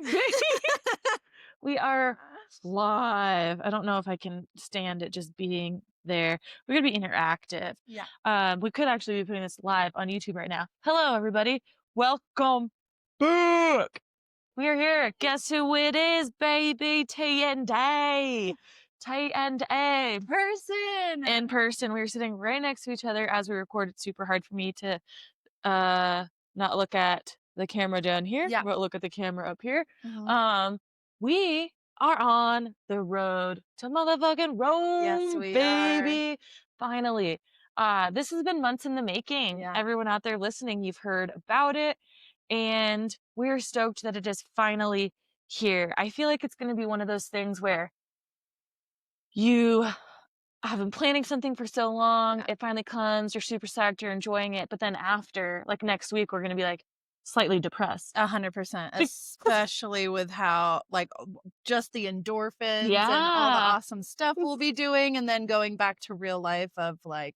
baby. We are live. I don't know if I can stand it just being there. We're going to be interactive. Yeah. We could actually be putting this live on YouTube right now. Hello, everybody. Welcome back. We are here. Guess who it is, baby? T and A. T and A. In person. We were sitting right next to each other as we recorded. It's super hard for me to not look at the camera down here, Yeah. but look at the camera up here. Mhm. We are on the road to motherfucking Rome, Yes, we baby. Finally. This has been months in the making. Yeah. Everyone out there listening, you've heard about it. And we're stoked that it is finally here. I feel like it's going to be one of those things where you have been planning something for so long, Yeah. it finally comes, you're super psyched, you're enjoying it, but then after, like next week, we're gonna be like slightly depressed. 100%, especially with how, like, just the endorphins and all the Yeah. awesome stuff we'll be doing, and then going back to real life of, like,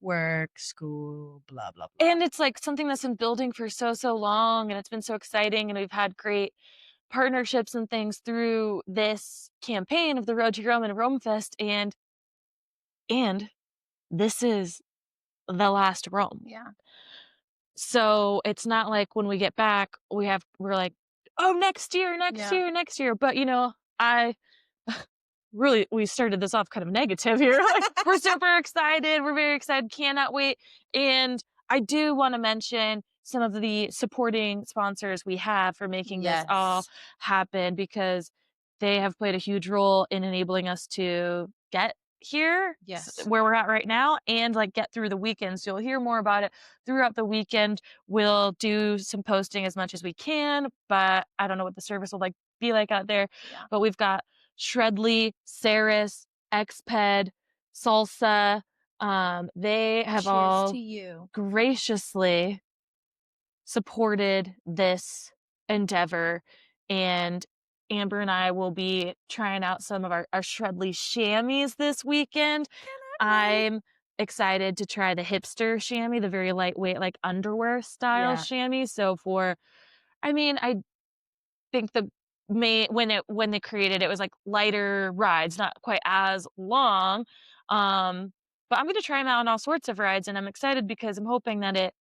work, school, blah, blah, blah. And it's like something that's been building for so long, and it's been so exciting, and we've had great partnerships and things through this campaign of the Road to Rome and Rome Fest, and this is the last Rome. Yeah. So it's not like when we get back, we're like, oh, next year. But I really, we started this off kind of negative here. Like, we're super excited. We're very excited. Cannot wait. And I do want to mention some of the supporting sponsors we have for making this all Yes. happen, because they have played a huge role in enabling us to get here, Yes. where we're at right now, and like get through the weekend. So you'll hear more about it throughout the weekend. We'll do some posting as much as we can, but I don't know what the service will be like out there. Yeah. But we've got Shredly, Saris, Exped, Salsa. They have Cheers all to you. graciously supported this endeavor, and Amber and I will be trying out some of our Shredly chamois this weekend. I'm excited to try the hipster chamois, the very lightweight, like underwear style chamois. So I think when they created it was like lighter rides, not quite as long. But I'm gonna try them out on all sorts of rides, and I'm excited because I'm hoping that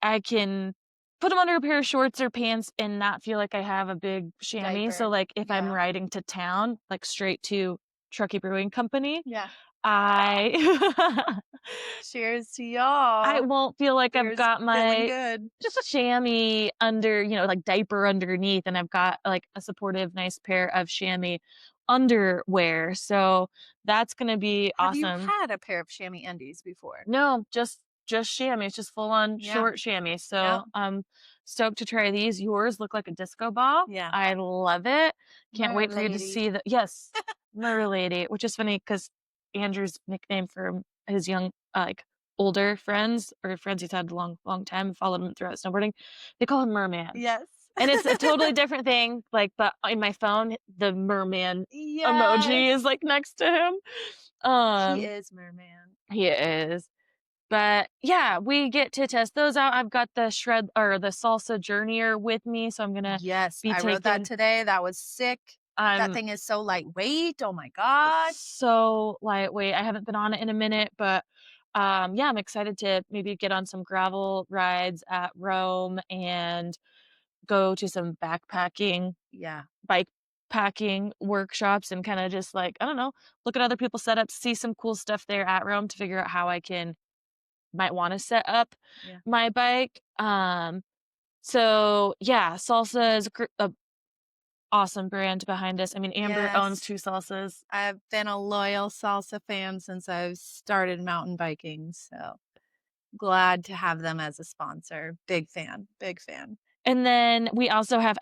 I can put them under a pair of shorts or pants and not feel like I have a big chamois. So Diaper. like if I'm Yeah. riding to town, like straight to Truckee Brewing Company, Yeah. I Cheers to I y'all. won't feel like I've Cheers, got feeling my good. chamois under, like diaper underneath, and I've got like a supportive, nice pair of chamois underwear. So that's gonna be Have you awesome. had a pair of chamois undies before? No, just chamois, just full on Yeah. short chamois. So Yeah. I'm stoked to try these. Yours look like a disco ball. Yeah. I love it. Can't wait for you to Merlady. see the yes, Merlady, which is funny because Andrew's nickname for his young like older friends or friends he's had a long time, followed him throughout snowboarding, they call him Merman. Yes. And it's a totally different thing. Like, but in my phone, the merman emoji is like next to him. He is Merman. He is. But yeah, we get to test those out. I've got the shred or the salsa journeyer with me, so I'm gonna Yes, be I wrote that today. That was sick. That I'm thing is so lightweight. Oh my God. so lightweight. I haven't been on it in a minute, but yeah, I'm excited to maybe get on some gravel rides at Rome and go to some backpacking, Yeah. bike packing workshops, and kind of just like, I don't know, look at other people's setups, see some cool stuff there at Rome to figure out how I might want to set up my bike. So yeah, Salsa is a awesome brand behind us. I mean, Amber owns 2 Salsas. I've been a loyal salsa fan since I've started mountain biking, so glad to have them as a sponsor. Big fan, big fan. And then we also have,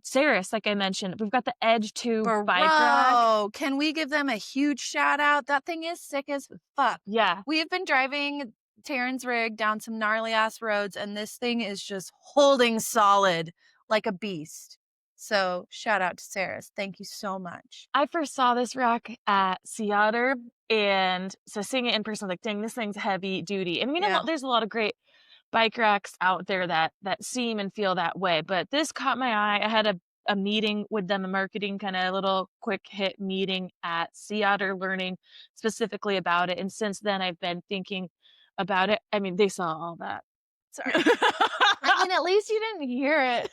Saris, like I mentioned, we've got the Edge 2 bike rack. Bro, can we give them a huge shout out? That thing is sick as fuck. Yeah. We have been driving Taryn's rig down some gnarly ass roads, and this thing is just holding solid like a beast. So shout out to Saris. Thank you so much. I first saw this rack at Sea Otter, and so seeing it in person, I was like, dang, this thing's heavy duty. And there's a lot of great bike racks out there that seem and feel that way. But this caught my eye. I had a meeting with them, a marketing kind of little quick hit meeting at Sea Otter, learning specifically about it. And since then, I've been thinking about it. I mean, they saw all that. Sorry. I mean, at least you didn't hear it,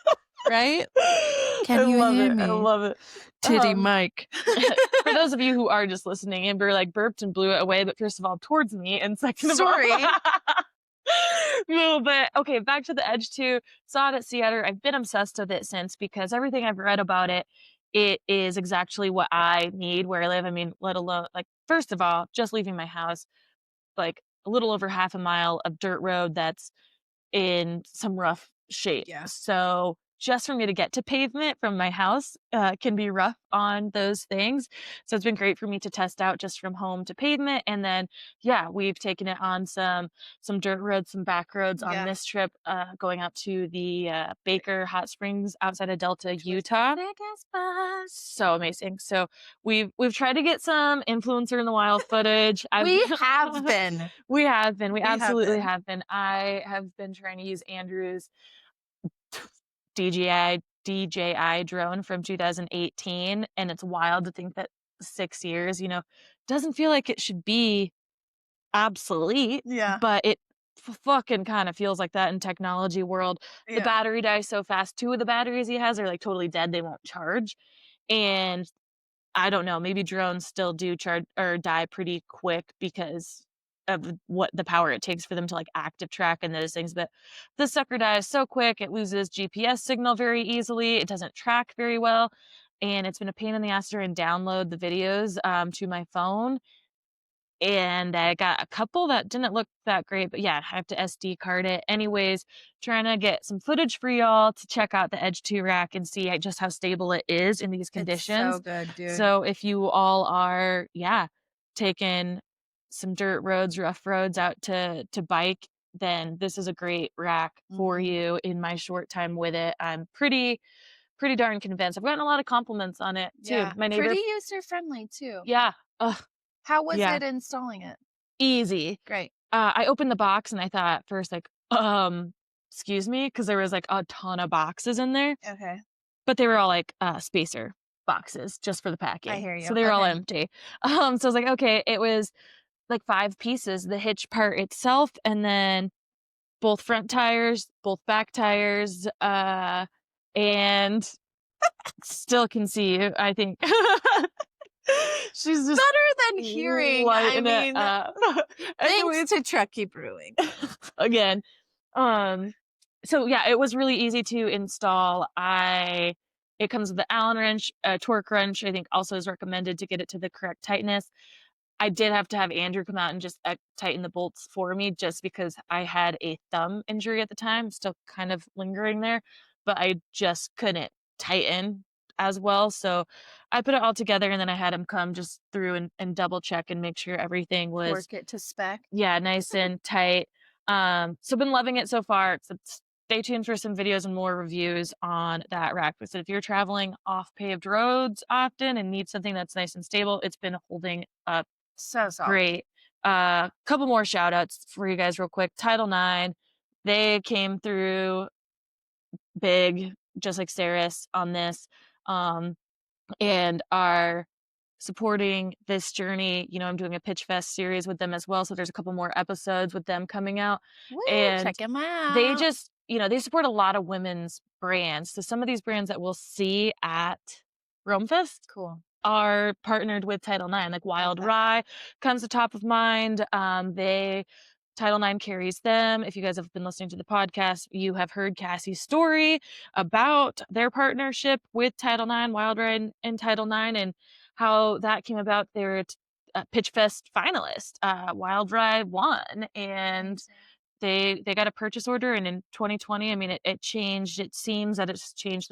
right? I Can you love hear it. I me? love it. Titty Mike. For those of you who are just listening, Amber like burped and blew it away, but first of all, towards me, and second of all, Sorry. no, but okay, back to the Edge 2. Saw it at Sea Otter. I've been obsessed with it since because everything I've read about it, it is exactly what I need where I live. I mean, let alone like first of all, just leaving my house, like a little over half a mile of dirt road that's in some rough shape. Yeah. So just for me to get to pavement from my house can be rough on those things. So it's been great for me to test out just from home to pavement. And then, yeah, we've taken it on some dirt roads, some back roads on Yeah. this trip, going out to the Baker Hot Springs outside of Delta, Utah. So amazing. So we've tried to get some influencer in the wild footage. We have been. We have been. We have absolutely been. have been. I have been trying to use Andrew's DJI drone from 2018, and it's wild to think that 6 years, doesn't feel like it should be obsolete, Yeah. but it fucking kind of feels like that in technology world. The Yeah. battery dies so fast. 2 of the batteries he has are like totally dead. They won't charge. And I don't know, maybe drones still do charge or die pretty quick because of what the power it takes for them to like active track and those things. But the sucker dies so quick, it loses GPS signal very easily. It doesn't track very well. And it's been a pain in the ass to try and download the videos to my phone. And I got a couple that didn't look that great, but yeah, I have to SD card it. Anyways, trying to get some footage for y'all to check out the Edge 2 rack and see just how stable it is in these conditions. It's so good, dude. So if you all are, yeah, taking some dirt roads, rough roads out to bike, then this is a great rack for you in my short time with it. I'm pretty darn convinced. I've gotten a lot of compliments on it too. Yeah. My neighbor, Pretty user friendly too. yeah. Ugh, How was yeah. it installing it? Easy. Great. I opened the box and I thought first like, excuse me, because there was like a ton of boxes in there, Okay. but they were all like spacer boxes just for the packing. I hear you. So they were all Okay. empty. So I was like, okay, it was like 5 pieces, the hitch part itself, and then both front tires, both back tires, and still can see you, I think. She's just Better than hearing. I lighting it mean, up. Anyways, thanks to Truckee Brewing. again. So yeah, it was really easy to install. It comes with the Allen wrench, a torque wrench, I think also is recommended to get it to the correct tightness. I did have to have Andrew come out and just tighten the bolts for me just because I had a thumb injury at the time, still kind of lingering there, but I just couldn't tighten as well. So I put it all together and then I had him come just through and double check and make sure everything was, Work it to spec. yeah, nice and tight. So been loving it so far. Stay tuned for some videos and more reviews on that rack. But if you're traveling off paved roads often and need something that's nice and stable, it's been holding up So solid. great. Couple more shout outs for you guys real quick. Title IX, they came through big, just like Saris on this, and are supporting this journey. I'm doing a Pitch Fest series with them as well. So there's a couple more episodes with them coming out. Woo, And check them out. they just, they support a lot of women's brands. So some of these brands that we'll see at Romefest Cool. are partnered with Title IX, like Wild Okay. Rye comes to top of mind. Title IX carries them. If you guys have been listening to the podcast, you have heard Cassie's story about their partnership with Title IX, Wild Rye, and Title IX, and how that came about. They're a Pitch Fest finalist. Wild Rye won, and they got a purchase order. And in 2020, I mean, it changed. It seems that it's changed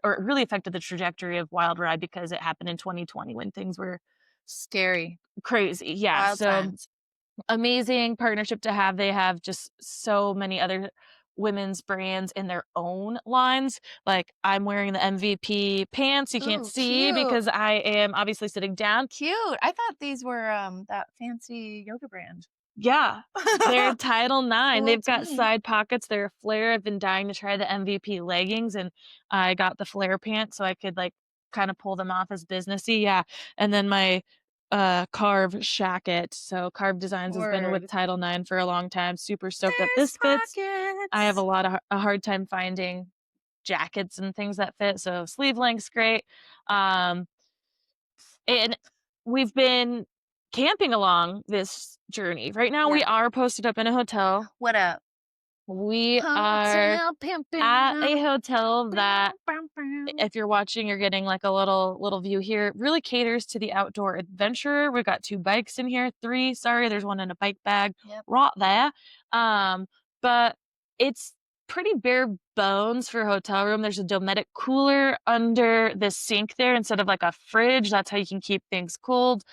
or it really affected the trajectory of Wild Ride because it happened in 2020 when things were Scary. crazy. Yeah. Wild So times. amazing partnership to have. They have just so many other women's brands in their own lines. Like I'm wearing the MVP pants. You can't Ooh, see cute. because I am obviously sitting down. Cute. I thought these were that fancy yoga brand. Yeah, they're Title IX. Cool They've to got me. side pockets, they're a flare. I've been dying to try the MVP leggings, and I got the flare pants so I could, like, kinda pull them off as businessy, yeah, and then my, Carve shacket. So Carve Designs has been with Word. Title IX for a long time, super stoked that There's this fits. I have pockets. a hard time finding jackets and things that fit, so sleeve length's great, um, and we've been camping along this journey. Right now, we Yeah. are posted up in a hotel. What up? We are Hotel at a pimpin'. hotel that, Bow, bow, bow. if you're watching, you're getting like a little view here. It really caters to the outdoor adventurer. We've got 2 bikes in here, 3, sorry, there's 1 in a bike bag, Yep. right there. But it's pretty bare bones for a hotel room. There's a Dometic cooler under the sink there instead of like a fridge. That's how you can keep things cold.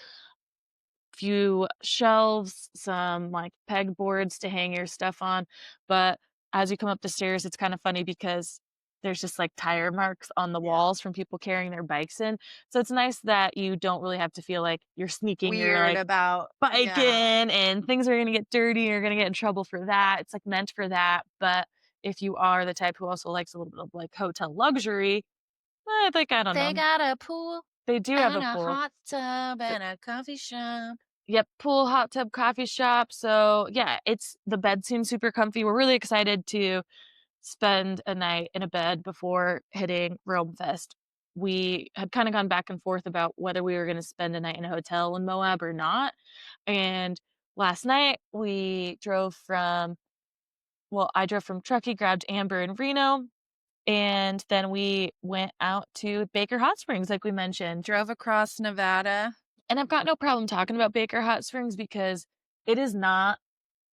Few shelves, some like pegboards to hang your stuff on. But as you come up the stairs, it's kind of funny because there's just like tire marks on the Yeah. walls from people carrying their bikes in. So it's nice that you don't really have to feel like you're sneaking your Weird like about bike yeah. in and things are gonna get dirty, you're gonna get in trouble for that. It's like meant for that. But if you are the type who also likes a little bit of like hotel luxury, I think I don't They know. got a pool They do have and a a pool. hot tub and a coffee shop. Yep, pool, hot tub, coffee shop. So yeah, it's the bed seems super comfy. We're really excited to spend a night in a bed before hitting Rome Fest. We had kind of gone back and forth about whether we were going to spend a night in a hotel in Moab or not. And last night we drove from, well, I drove from Truckee, grabbed Amber in Reno, and then we went out to Baker Hot Springs, like we mentioned. Drove across Nevada. And I've got no problem talking about Baker Hot Springs because it is not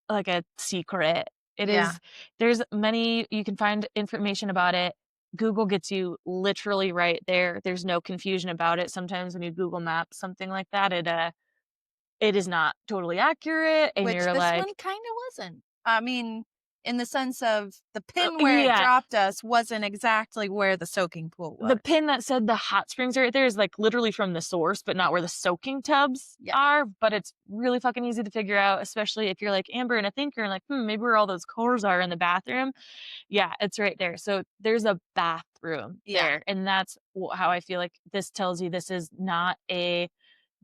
like a secret. It Yeah. is there's many you can find information about it. Google gets you literally right there. There's no confusion about it. Sometimes when you Google Maps something like that, it is not totally accurate and Which you're this one like, kinda wasn't. I mean, in the sense of the pin where it yeah, dropped us wasn't exactly where the soaking pool the was. pin that said the hot springs are right there is like literally from the source, but not where the soaking tubs Yeah. are. But it's really fucking easy to figure out, especially if you're like Amber and a thinker and like, maybe where all those cores are in the bathroom. Yeah, it's right there. So there's a bathroom Yeah. there. And that's how I feel like this tells you this is not a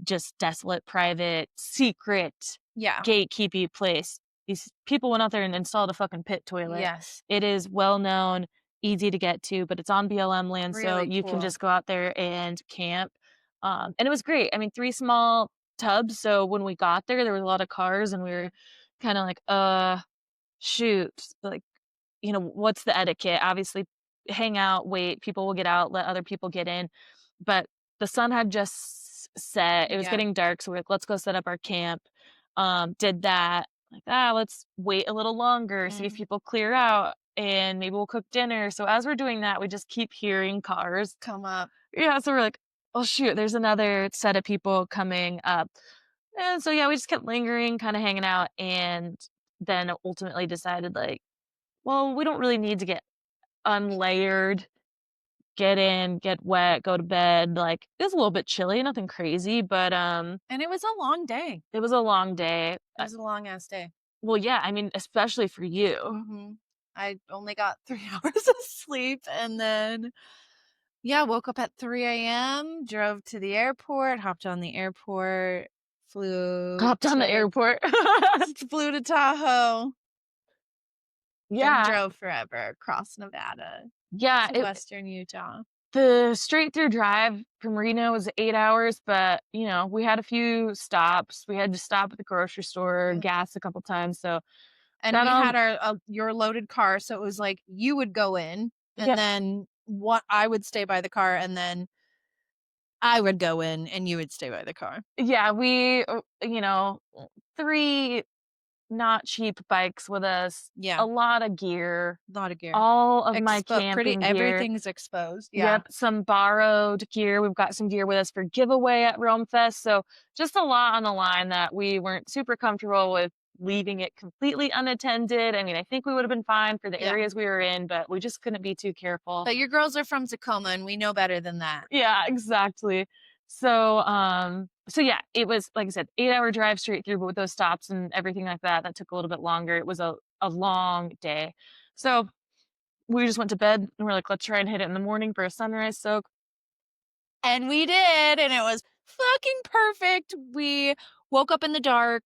just desolate, private, secret, Yeah. gatekeepy place. These people went out there and installed a fucking pit toilet. Yes. It is well known, easy to get to, but it's on BLM land, so Really you can cool. just go out there and camp. And it was great. I mean, 3 small tubs, so when we got there, there was a lot of cars, and we were kind of like, shoot, like, what's the etiquette? Obviously, hang out, wait, people will get out, let other people get in. But the sun had just set. It was Yeah. getting dark, so we're like, let's go set up our camp. Did that. Like, let's wait a little longer, see if Mm. people clear out, and maybe we'll cook dinner. So as we're doing that, we just keep hearing cars. Come up. Yeah, so we're like, oh shoot, there's another set of people coming up. And so yeah, we just kept lingering, kind of hanging out, and then ultimately decided like, well, we don't really need to get unlayered, get in, get wet, go to bed. Like, it was a little bit chilly, nothing crazy, but, And it was a long day. it was a long day. It was a long ass day. Well, yeah, I mean, especially for you. Mhm. I only got 3 hours of sleep and then, yeah, woke up at 3 a.m., drove to the airport, hopped on the airport, flew Hopped on the to airport. flew to Tahoe and Yeah, drove forever across Nevada yeah, to western Utah. the straight through drive from Reno was 8 hours, but, we had a few stops. We had to stop at the grocery store, Yep. gas a couple times, so And got we on. had our your loaded car, so it was like you would go in, and Yeah, then what I would stay by the car, and then I would go in, and you would stay by the car. yeah, 3 not cheap bikes with us, Yeah, a lot of gear, lot of gear. all of my Pretty camping gear. everything's exposed. Yeah, Yep, some borrowed gear. We've got some gear with us for giveaway at Rome Fest. So just a lot on the line that we weren't super comfortable with leaving it completely unattended. I mean, I think we would have been fine for the yeah. areas we were in, but we just couldn't be too careful. But your girls are from Tacoma, and we know better than that. Yeah, exactly. So yeah, it was, like I said, 8-hour drive straight through, but with those stops and everything like that, that took a little bit longer. It was a long day. So we just went to bed and we're like, let's try and hit it in the morning for a sunrise soak. And we did, and it was fucking perfect. We woke up in the dark.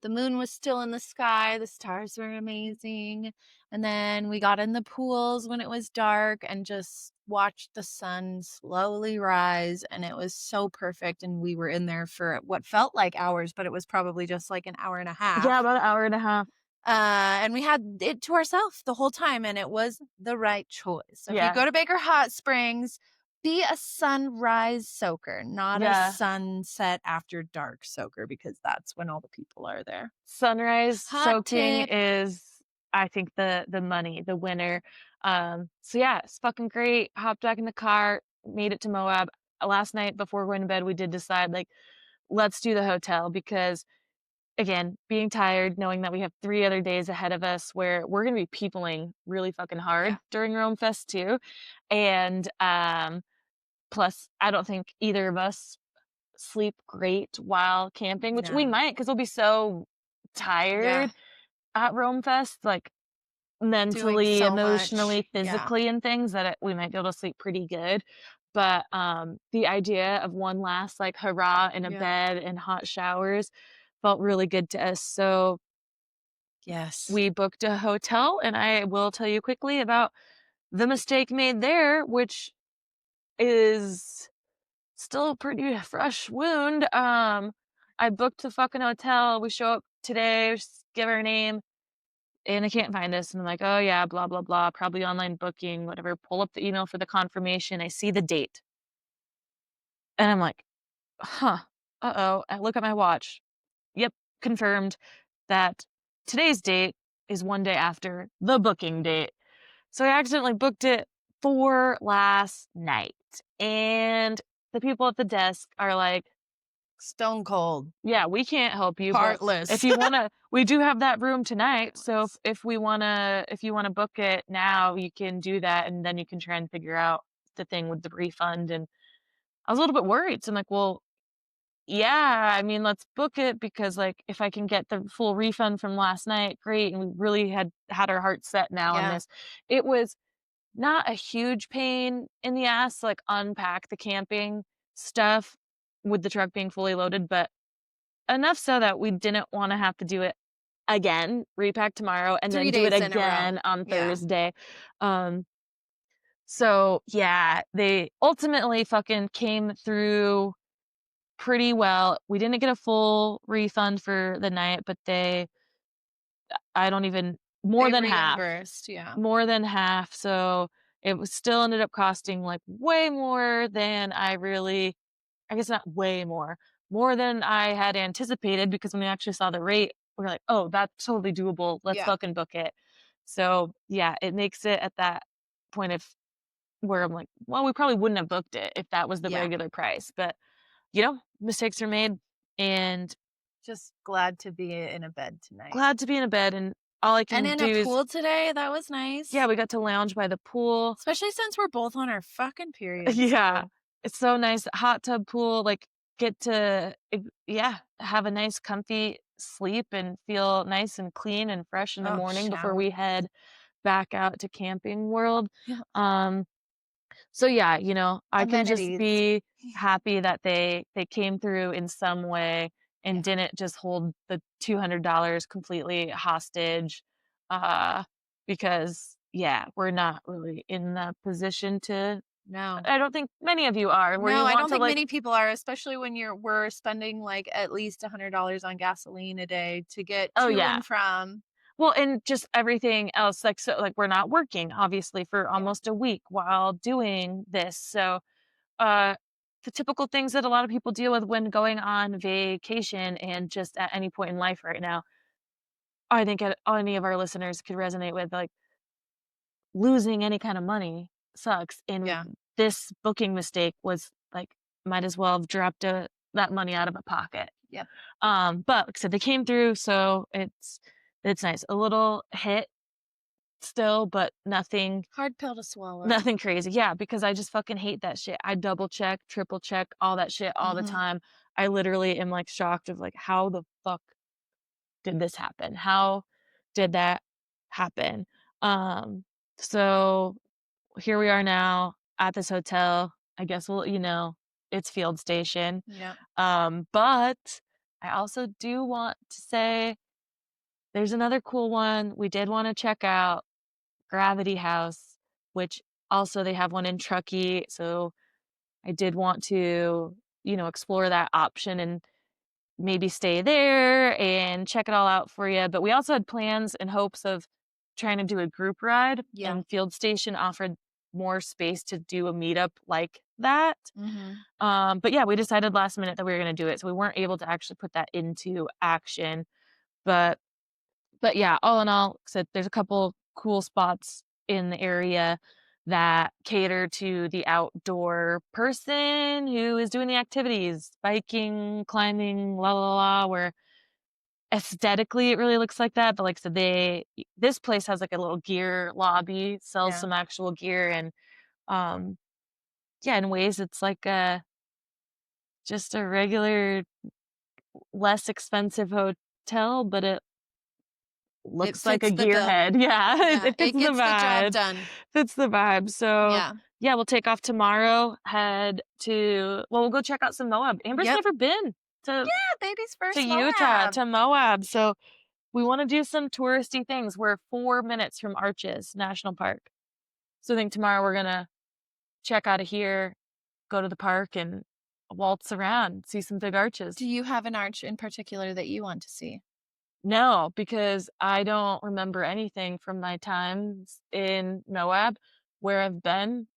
The moon was still in the sky. The stars were amazing. And then we got in the pools when it was dark and just watched the sun slowly rise. And it was so perfect. And we were in there for what felt like hours, but it was probably just like an hour and a Yeah, half. about an hour and a half. And we had it to ourselves the whole time, and it was the right choice. So if you Yeah. go to Baker Hot Springs, be a sunrise soaker, not a Yeah. sunset after dark soaker, because that's when all the people are there. Sunrise Hot soaking tip. is, I think, the money, the winner. So yeah, it's fucking great. Hopped back in the car, made it to Moab. Last night before going to bed, we did decide, like, let's do the hotel because, again, being tired, knowing that we have 3 other days ahead of us where we're gonna be peopling really fucking Yeah. hard during Rome Fest too. And, plus, I don't think either of us sleep great while camping, which we No. might because 'cause we'll be so Yeah. tired at Rome Fest, like, Doing mentally, so much. emotionally, Yeah. physically, and things that we might be able to sleep pretty good. But, the idea of one last, like, hurrah in a Yeah. bed and hot showers felt really good to us. So Yes. we booked a hotel, and I will tell you quickly about the mistake made there, which is still a pretty fresh wound. I booked the fucking hotel. We show up today, give her a name, and I can't find us. And I'm like, oh yeah, blah, blah, blah, probably online booking, whatever. Pull up the email for the confirmation. I see the date. And I'm like, huh, uh-oh. I look at my watch. Yep, confirmed that today's date is one day after the booking date. So I accidentally booked it for last night. And the people at the desk are like, Stone cold. yeah, we can't help you, but if Heartless. you wanna, we do have that room tonight, so if you wanna book it now, you can do that, and then you can try and figure out the thing with the refund. And I was a little bit worried, so I'm like, "Well, yeah, I mean, let's book it because, like, if I can get the full refund from last night, great," and we really had our hearts set now on Yeah. this. It was not a huge pain in the ass to, like, unpack the camping stuff with the truck being fully loaded, but enough so that we didn't wanna have to do it again, repack tomorrow, and then 3 do it days in a row. again on Yeah. Thursday. Um, so, yeah, they ultimately fucking came through pretty well. We didn't get a full refund for the night, but I don't even, more They than half. reimbursed. Yeah. More than half, so it was still ended up costing, like, way more than I really, I guess not way more than I had anticipated because when we actually saw the rate, we were like, "Oh, that's totally doable. Let's Yeah. fucking book it." So, yeah, it makes it at that point of where I'm like, "Well, we probably wouldn't have booked it if that was the Yeah. regular price." But, mistakes are made, and Just glad to be in a bed tonight. glad to be in a bed, and all I And can in a do is, pool today, that was yeah, nice. we got to lounge by the pool. Especially since we're both on our fucking periods, Yeah, so it's so nice. Hot tub pool, like, get to, yeah, have a nice comfy sleep and feel nice and clean and fresh in the oh, morning before shower. we head back out to Camping World. Yeah. Um, so yeah, I can just Amenities. be happy that they came through in some way and Yeah. didn't just hold the $200 completely hostage, uh, because, yeah, we're not really in the position to, No. I don't think many of you are, where No, you I want don't to, think like, many people are, especially when we're spending, like, at least $100 on gasoline a day to get oh, to yeah. and from. Well, and just everything else, like, so, like, we're not working, obviously, for Yeah. almost a week while doing this, so, uh, the typical things that a lot of people deal with when going on vacation and just at any point in life right now, I think any of our listeners could resonate with, like, losing any kind of money sucks, and Yeah. this booking mistake was, like, might as well have dropped, that money out of my pocket. Yep. But like I said, they came through, so it's nice. A little hit still, but nothing Hard pill to swallow. nothing crazy. Yeah, because I just fucking hate that shit. I double check, triple check, all that shit all the Mhm. time. I literally am, like, shocked of, like, how the fuck did this happen? How did that happen? Um, so here we are now at this hotel. I guess we'll, it's field station. Yep. But I also do want to say there's another cool one we did want to check out, Gravity House, which also they have one in Truckee. So I did want to, explore that option and maybe stay there and check it all out for you. But we also had plans and hopes of trying to do a group ride, Yeah. and Field Station offered more space to do a meetup like that. Mhm. But yeah, we decided last minute that we were going to do it, so we weren't able to actually put that into action. But yeah, all in all, so there's a couple cool spots in the area that cater to the outdoor person who is doing the activities, biking, climbing, la la la, where aesthetically it really looks like that. But like I said, this place has like a little gear lobby, sells Yeah. some actual gear, and um yeah, in ways it's like just a regular, less expensive hotel, but it It looks like a fits the bill. gearhead. Yeah, Yeah, it fits it the gets the job vibe. done. Fits the vibe. So, Yeah. yeah, we'll take off tomorrow, head to we'll go check out some Moab. Amber's Yep. never been to Yeah, baby's first Utah, Moab. to Moab, so we wanna do some touristy things. We're 4 minutes from Arches National Park. So I think tomorrow we're gonna check out of here, go to the park, and waltz around, see some big arches. Do you have an arch in particular that you want to see? No, because I don't remember anything from my times in Moab, where I've been,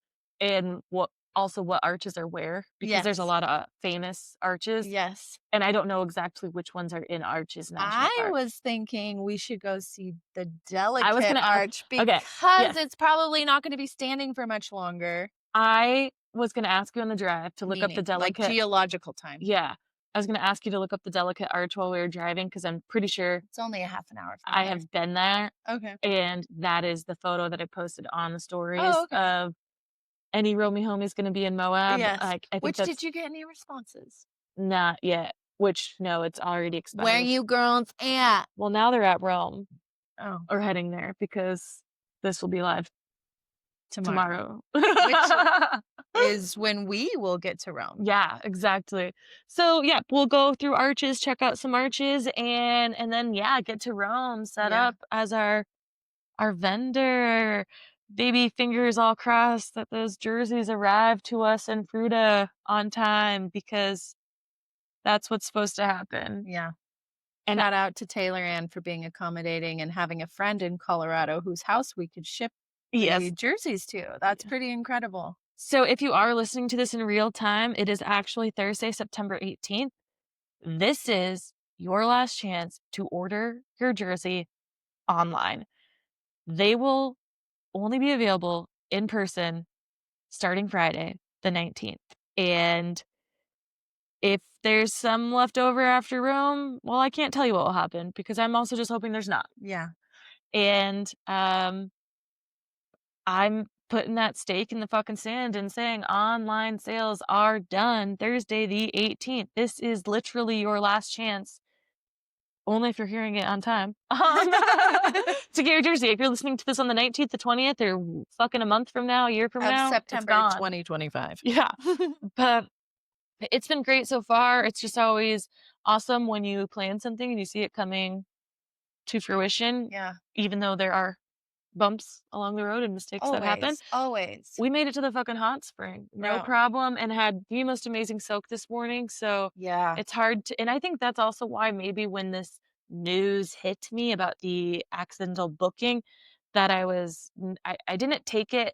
and what arches are where, because there's a Yes. lot of famous arches, Yes. and I don't know exactly which ones are in Arches National I Park. was thinking we should go see the I was delicate gonna ask arch Okay, because yes. it's probably not gonna be standing for much longer. I was gonna ask you on the drive to look up the Meaning, like, delicate geological time. Yeah. I was gonna ask you to look up the delicate arch while we were driving, because 'cause I'm pretty sure It's only a half an hour from I here. have been there, Okay. and that is the photo that I posted on the Oh, stories okay. of any Roll Me Homie's gonna be in Moab. Yes. Like, I think Which did that's you get any responses? not yet, which no, it's already Where expired. you girls at? Well, now they're at Rome, Oh, or heading there, because this will be live tomorrow. tomorrow. Which is when we will get to Rome. Yeah, exactly. So, yeah, we'll go through Arches, check out some arches, and then, yeah, get to Rome, set Yeah. up as our vendor. Baby fingers all crossed that those jerseys arrive to us in Fruita on time, because that's what's supposed to happen. Yeah. And Shout out to Taylor Ann for being accommodating and having a friend in Colorado whose house we could ship the yes. jerseys to. That's pretty incredible. So if you are listening to this in real time, it is actually Thursday, September 18th. This is your last chance to order your jersey online. They will only be available in person starting Friday, the 19th. And if there's some left over after Rome, well, I can't tell you what will happen, because I'm also just hoping there's not. Yeah. And I'm putting that stake in the fucking sand and saying online sales are done Thursday the 18th. This is literally your last chance, only if you're hearing it on time, to get your jersey. If you're listening to this on the 19th, the 20th, or fucking a month from now, a year from Of now, it's September gone. 2025. Yeah. But it's been great so far. It's just always awesome when you plan something and you see it coming to fruition, Yeah. even though there are bumps along the road and mistakes that happen. Always. Always. We made it to the fucking hot spring, no Bro. problem, and had the most amazing soak this morning. So Yeah. it's hard to, and I think that's also why maybe when this news hit me about the accidental booking, that I didn't take it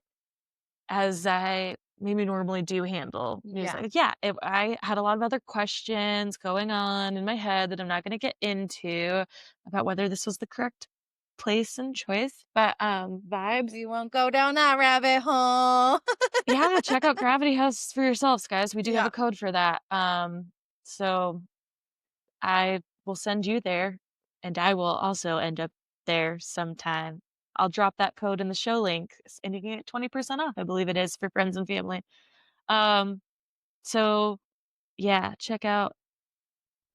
as I maybe normally do handle news. Yeah. Like, yeah, I had a lot of other questions going on in my head that I'm not going to get into about whether this was the correct place and choice. But vibes. We won't go down that rabbit hole. Yeah, check out Gravity House for yourselves, guys. We do have Yeah. a code for that. So I will send you there, and I will also end up there sometime I'll drop that code in the show link, and you can get 20% off, I believe it is, for friends and family. Um, so yeah, check out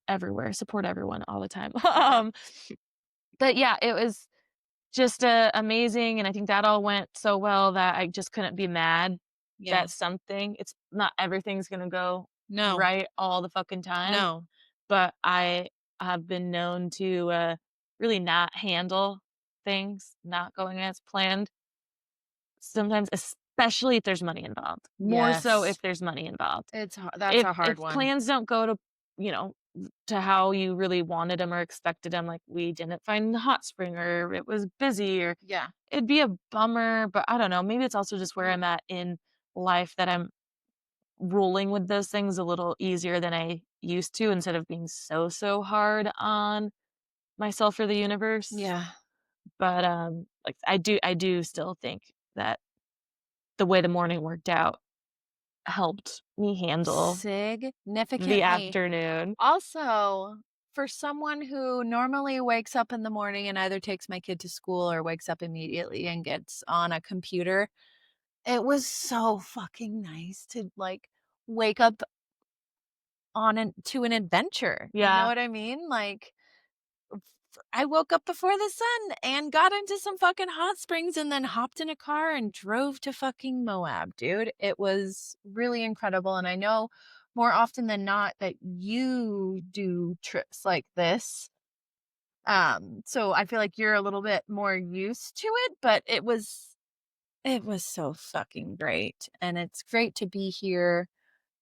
everywhere, support everyone all the time. But yeah, it was just, amazing, and I think that all went so well that I just couldn't be mad Yeah. that something it's not everything's gonna go No. right all the fucking time, No. but I have been known to, really not handle things not going as planned sometimes, especially if there's money involved, more so if Yes. there's money involved. That's a hard If one. plans don't go to, you know, to how you really wanted them or expected them, like we didn't find the hot spring or it was busy or Yeah. it'd be a bummer, but I don't know, maybe it's also just where Mm. I'm at in life that I'm ruling with those things a little easier than I used to instead of being so hard on myself or the universe. Yeah. But, like, I do still think that the way the morning worked out helped me handle the Significantly. afternoon. Also, for someone who normally wakes up in the morning and either takes my kid to school or wakes up immediately and gets on a computer, it was so fucking nice to like wake up to an adventure. You know Yeah. what I mean? Like I woke up before the sun and got into some fucking hot springs and then hopped in a car and drove to fucking Moab, dude. It was really incredible. And I know more often than not that you do trips like this. So I feel like you're a little bit more used to it, but it was so fucking great. And it's great to be here.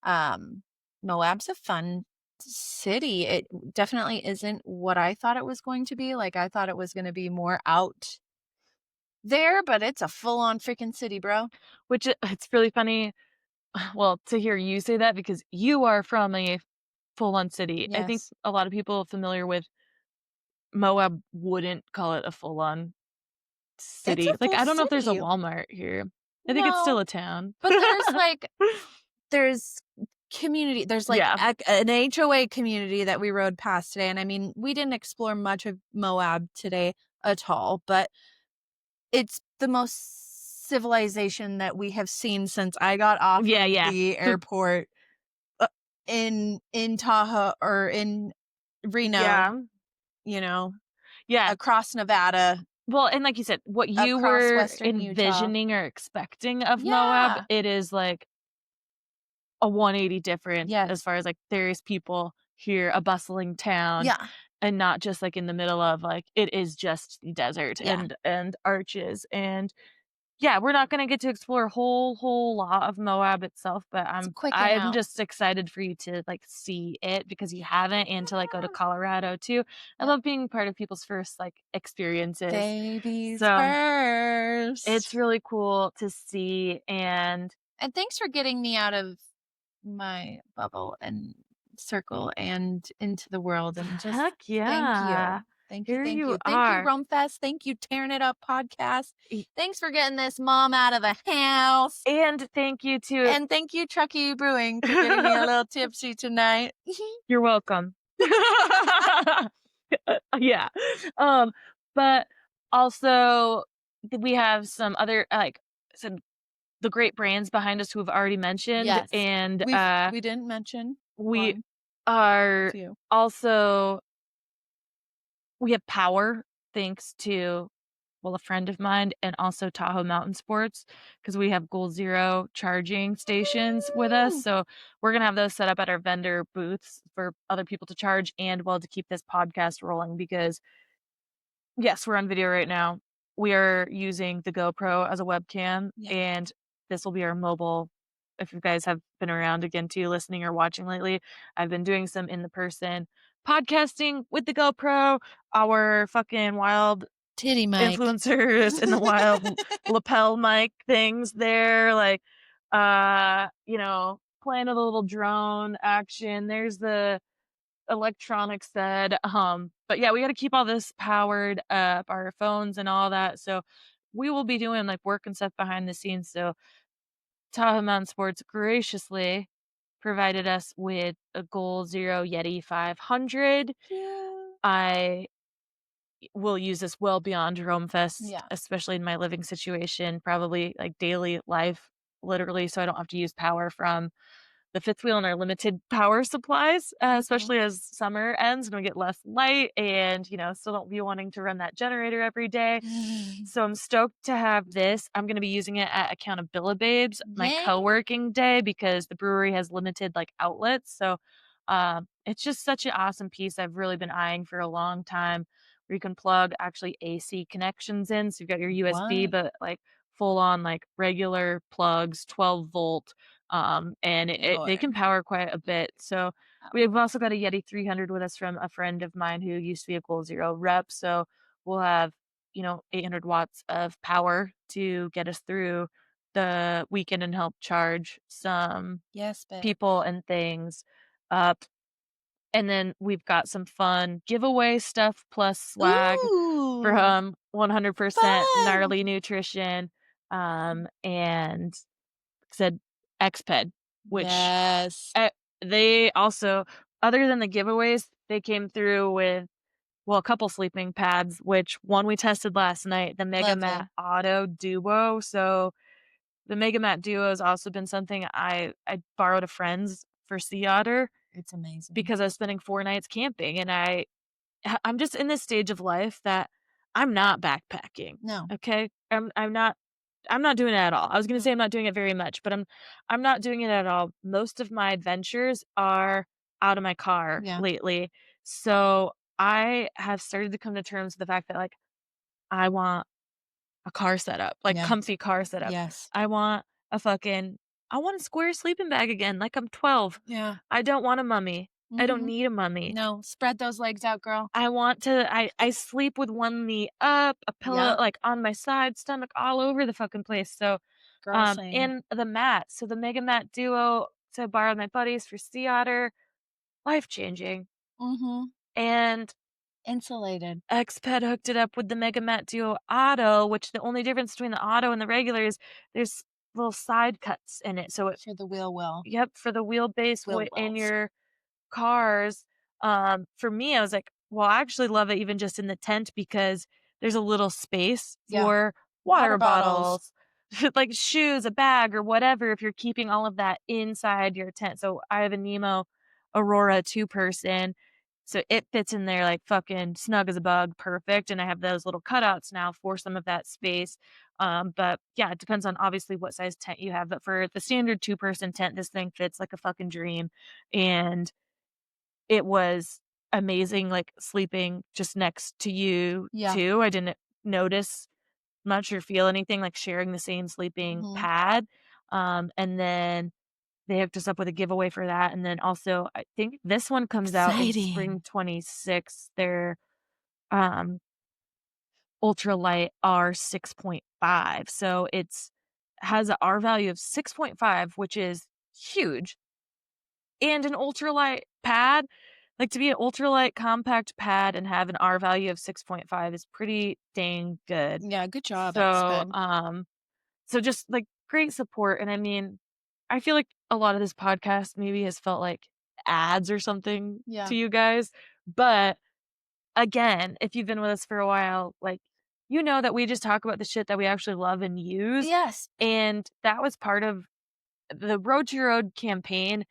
Um, Moab's a fun city. It definitely isn't what I thought it was going to be. Like I thought it was going to be more out there, but it's a full-on freaking city, bro. Which it's really funny, well, to hear you say that because you are from a full-on city. I think Yes. a lot of people familiar with Moab wouldn't call it a full-on It's city. a Like, full I don't know if there's a city. Walmart here. I think it's still No, a town. but there's community. There's like Yeah. an HOA community that we rode past today. And I mean, we didn't explore much of Moab today at all, but it's the most civilization that we have seen since I got off Yeah, of yeah. the airport uh, in Tahoe or in Reno, Yeah. you know, Yeah. across Nevada, Well, and like you said, what you across were western Utah. envisioning or expecting of Moab, Yeah. it is like a 180 different as Yes. far as, like, there's people here, a bustling town, Yeah. and not just, like, in the middle of, like it is just the desert Yeah. and arches, and yeah, we're not gonna get to explore a whole lot of Moab itself, but It's a I'm quick and I'm out. just excited for you to, like, see it because you haven't and to, like, go to Yeah. Colorado too. I Yep. love being part of people's first, like, experiences. Babies So, it's first. really cool to see, and And thanks for getting me out of my bubble and circle and into the world and just heck thank yeah. you. Thank you. Here Thank you you. Thank you, are. Rumfest. Thank you, Tearing It Up podcast. E Thanks for getting this mom out of the house. and thank you to And thank you, Truckee Brewing, for getting me a little tipsy tonight. You're welcome. Yeah. But also we have some other, like, some the great brands behind us who have already mentioned, Yes. and, We didn't mention we one, are few. also we have power thanks to, well, a friend of mine and also Tahoe Mountain Sports because we have Goal Zero charging stations with us, Woo! so we're gonna have those set up at our vendor booths for other people to charge and, well, to keep this podcast rolling because yes, we're on video right now. We are using the GoPro as a webcam, Yeah. and this will be our mobile. If you guys have been around again too, listening or watching lately, I've been doing some in the person podcasting with the GoPro, our fucking wild Titty Mike. influencers in the wild lapel mic things there, like, playing with a little drone action. There's the electronics said. But yeah, we got to keep all this powered up, our phones and all that. So we will be doing like work and stuff behind the scenes. So Tahoe Mountain Sports graciously provided us with a Goal Zero Yeti 500. Yeah. I will use this well beyond Rome Fest, Yeah. especially in my living situation, probably like daily life, literally, so I don't have to use power from the fifth wheel and our limited power supplies, Mhm. especially as summer ends and we get less light and, still don't be wanting to run that generator every day. So I'm stoked to have this. I'm gonna be using it at Accountabilibabes, my Yay. co-working day because the brewery has limited, like, outlets, so, it's just such an awesome piece I've really been eyeing for a long time, where you can plug actually AC connections in, so you've got your USB, What? but, like, full on, like, regular plugs, 12 volt, and they can Lord. power quite a bit, so Oh. we've also got a Yeti 300 with us from a friend of mine who used to be a Goal Zero rep, so we'll have 800 watts of power to get us through the weekend and help charge some Yes, people bitch. and things up. And then we've got some fun giveaway stuff plus swag Ooh, from 100% fun. gnarly nutrition. And said Exped, which Yes. eh, they also, other than the giveaways, they came through with a couple sleeping pads, which one we tested last night, the MegaMat Lovely. Auto Duo. So the MegaMat Duo has also been something I borrowed a friend's for sea otter It's amazing. because I was spending 4 nights camping, and I'm just in this stage of life that I'm not backpacking, No. okay? I'm not doing it at all. I was gonna No. say I'm not doing it very much, but I'm not doing it at all. Most of my adventures are out of my car Yeah. lately. So, I have started to come to terms with the fact that, like, I want a car setup, like, Yes. comfy car setup. Yes. I want a fucking I want a square sleeping bag again, like I'm 12. Yeah. I don't want a mummy. I don't Mhm. need a mummy. No, spread those legs out, girl. I want to I sleep with one knee up, a pillow, Yeah. like, on my side, stomach all over the fucking place, so, Girl, same. and the mat, so the MegaMat Duo, so I borrowed my buddies for sea otter, life-changing, Mhm. and Insulated Exped hooked it up with the MegaMat Duo Auto, which the only difference between the Auto and the regular is there's little side cuts in it, so it for the wheel well. yep, for the wheelbase Wheel in wells. your cars. For me, I was like, well, I actually love it even just in the tent because there's a little space Yeah. for Water water bottles. bottles, like shoes, a bag, or whatever, if you're keeping all of that inside your tent. So I have a Nemo Aurora 2-person. So it fits in there like fucking snug as a bug, perfect. And I have those little cutouts now for some of that space. But yeah, it depends on obviously what size tent you have. But for the standard 2-person tent, this thing fits like a fucking dream. And it was amazing, like, sleeping just next to you Yeah. too. I didn't notice much or feel anything, like, sharing the same sleeping Mhm. pad, and then they hooked us up with a giveaway for that, and then also, I think this one comes out in spring Exciting. '26, their, um, ultralight R 6.5, so it's has a R value of 6.5, which is huge, and an ultralight pad, like, to be an ultralight compact pad and have an R value of 6.5 is pretty dang good. Yeah, good job, So, Exped. so just, like, great support, and I mean, I feel like a lot of this podcast maybe has felt like ads or something Yeah. to you guys, but, again, if you've been with us for a while, like, you know that we just talk about the shit that we actually love and use, Yes. and that was part of the Road to Your Road campaign.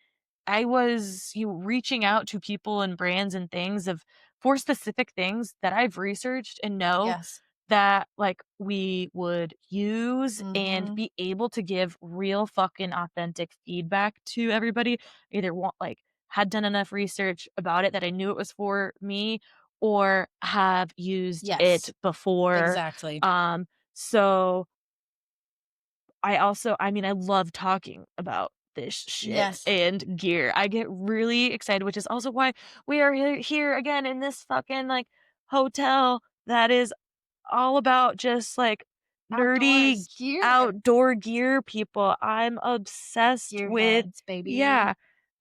I was reaching out to people and brands and things of for specific things that I've researched and know Yes. that, like, we would use and Mhm. be able to give real fucking authentic feedback to everybody. Either want like, had done enough research about it that I knew it was for me or have used it Yes. before. Exactly. So I mean, I love talking about this shit Yes. and gear. I get really excited, which is also why we are here again in this fucking, like, hotel that is all about just, like, nerdy Outdoors. Gear. outdoor gear people. I'm obsessed with Gearheads, baby. yeah,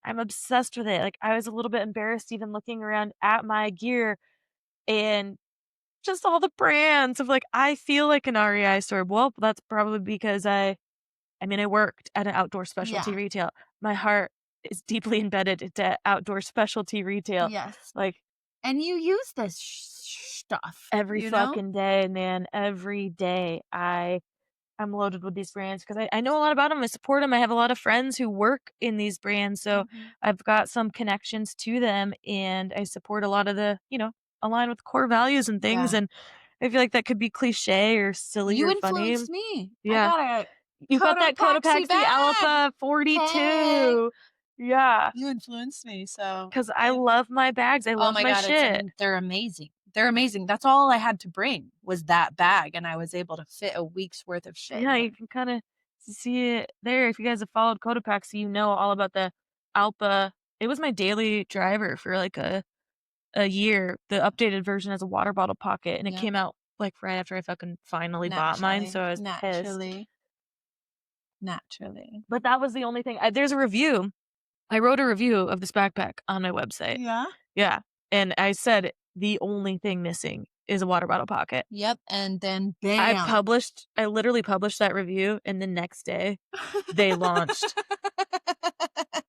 I'm obsessed with it. Like, I was a little bit embarrassed even looking around at my gear and just all the brands of, like, I feel like an REI store. Well, that's probably because I mean, I worked at an outdoor specialty Yeah. retail. My heart is deeply embedded into outdoor specialty retail. Yes. Like, And you use this stuff, every you know? fucking day, man. Every day I'm loaded with these brands because I know a lot about them. I support them. I have a lot of friends who work in these brands, so Mhm. I've got some connections to them, and I support a lot of the, align with core values and things. Yeah. And I feel like that could be cliche or silly You or funny. influenced me. I Yeah, got a you got that Cotopaxi Cotopaxi bag. Alpha Hey. 42. Yeah, You influenced me, so because I thank love my bags. I Oh love my my god, shit. they're amazing. They're amazing. That's all I had to bring was that bag, and I was able to fit a week's worth of shit Yeah, in you there. can kinda see it there. If you guys have followed Cotopaxi, you know all about the Alpha. It was my daily driver for, like, a year. The updated version has a water bottle pocket, and it Yep. came out, like, right after I fucking finally bought mine, so Naturally, I was pissed. naturally, naturally. But that was the only thing there's a review. I wrote a review of this backpack on my website. Yeah. Yeah, and I said, "The only thing missing is a water bottle pocket." Yep, and then bam. I literally published that review, and the next day, they launched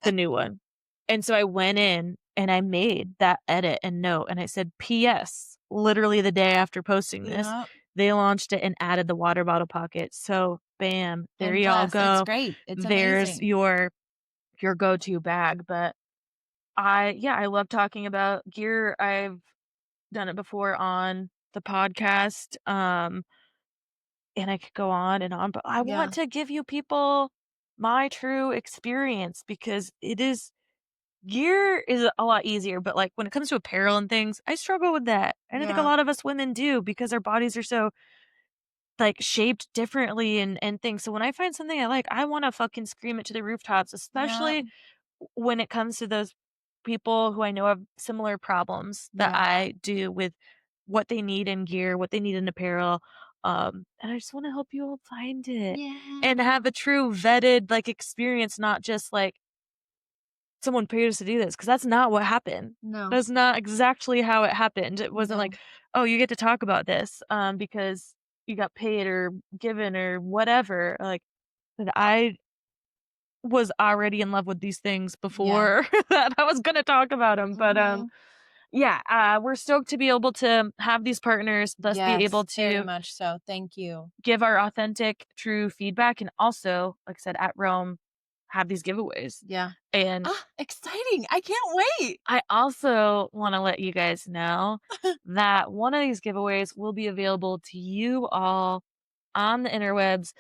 the new one. And so I went in and I made that edit and note, and I said, "P.S." Literally the day after posting this, Yep, they launched it and added the water bottle pocket. So bam, there and y'all plus, it's go. great. It's There's amazing. your go-to bag. But I love talking about gear. I've done it before on the podcast. And I could go on, but I want Yeah, to give you people my true experience because it is gear is a lot easier, but, like, when it comes to apparel and things, I struggle with that, and I think a yeah, lot of us women do because our bodies are so, like, shaped differently and things, so when I find something I like, I wanna fucking scream it to the rooftops, yeah, especially when it comes to those people who I know have similar problems that yeah, I do with what they need in gear, what they need in apparel, and I just wanna help you all find it and yeah. have a true vetted, like, experience, not just, like, someone paid us to do this, because that's not what happened. No, That's not exactly how it happened. It wasn't like, no. "Oh, you get to talk about this, because you got paid or given or whatever." Like, that I was already in love with these things Yeah. before that I was gonna talk about them. But, Mhm. yeah, we're stoked to be able to have these partners, thus be able Yes, very to much so. Thank you. give our authentic, true feedback, and also, like I said, at Rome, have these giveaways. Yeah. And Ah, exciting. I can't wait. I also wanna let you guys know that one of these giveaways will be available to you all on the interwebs.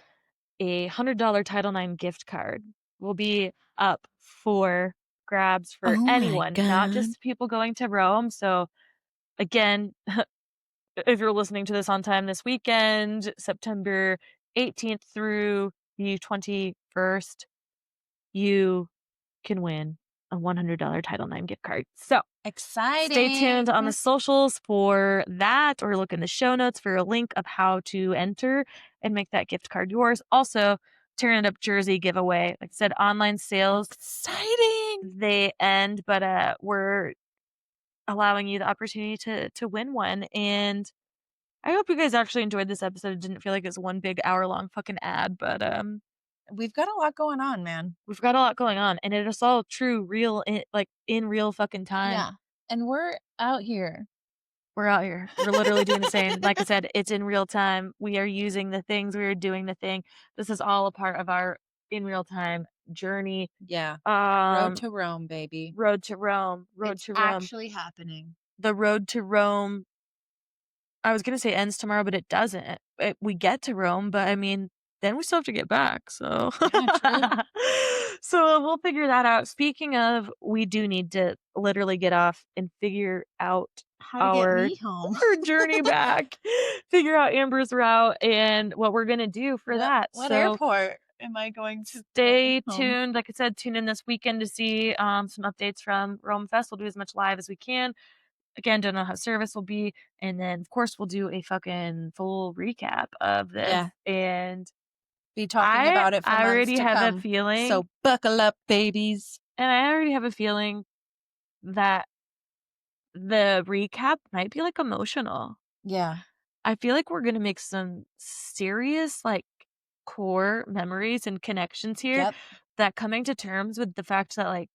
A $100 Title IX gift card will be up for grabs for Oh my anyone, not god. just people going to Rome. So, again, if you're listening to this on time this weekend, September 18th through the 21st, you can win a $100 Title IX gift card. So stay tuned Exciting. on the socials for that, or look in the show notes for a link of how to enter and make that gift card yours. Also, Tearing It Up Jersey giveaway. Like I said, online sales, Exciting. they end, but we're allowing you the opportunity to win one. And I hope you guys actually enjoyed this episode. It didn't feel like it was one big hour-long fucking ad, but We've got a lot going on, man. we've got a lot going on, and it is all true, real, like in real fucking time. Yeah. And we're out here. We're out here. We're literally doing the same. Like I said, it's in real time. We are using the things. We are doing the thing. This is all a part of our in real time journey. Yeah. Road Um, to Rome, baby. road to Rome. Road It's to Rome. actually happening. The road to Rome. I was gonna say ends tomorrow, but it doesn't. We get to Rome, but I mean, then we still have to get back. So, Yeah, true. so we'll figure that out. Speaking of, we do need to literally get off and figure out How to get our me home. our journey back, figure out Amber's route and what we're gonna do for that. What So airport am I going to fly stay home? tuned. Like I said, tune in this weekend to see some updates from Rome Fest. We'll do as much live as we can. Again, don't know how service will be. And then, of course, we'll do a fucking full recap of this. Yeah. And Be talking I about it for I months already to have a come. feeling, So buckle up, babies. and I already have a feeling that the recap might be like emotional. Yeah. I feel like we're gonna make some serious, like, core memories and connections here Yep. that coming to terms with the fact that, like,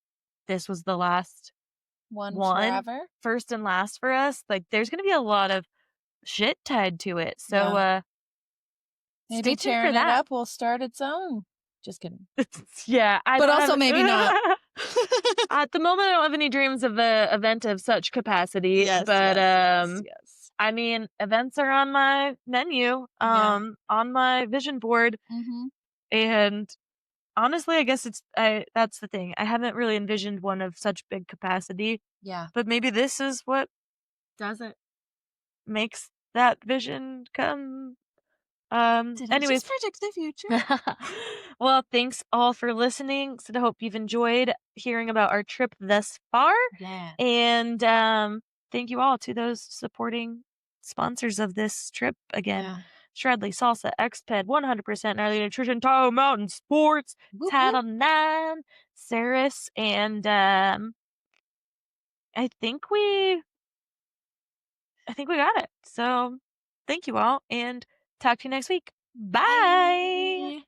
this was the last One one forever. first and last for us. Like, there's gonna be a lot of shit tied to it. So, Yeah. stay Maybe tuned for tearing it that. up will start its own. Just kidding. Yeah, I But don't also have maybe not. at the moment, I don't have any dreams of a event of such capacity, Yes, but, yes, yes, yes. I mean, events are on my menu, Yeah. on my vision board, Mhm. and honestly, I guess that's the thing. I haven't really envisioned one of such big capacity, Yeah. but maybe this is what does it, makes that vision come. Did I just Anyways. predict the future? Well, thanks all for listening. So I hope you've enjoyed hearing about our trip thus far. Yeah. And thank you all to those supporting sponsors of this trip again. Yeah. Shredley, Salsa, Exped, 100% Gnarly Nutrition, Tahoe Mountain Sports, Whoop whoop. Title 9, Saris, and I think we got it. So thank you all and talk to you next week. Bye. Bye.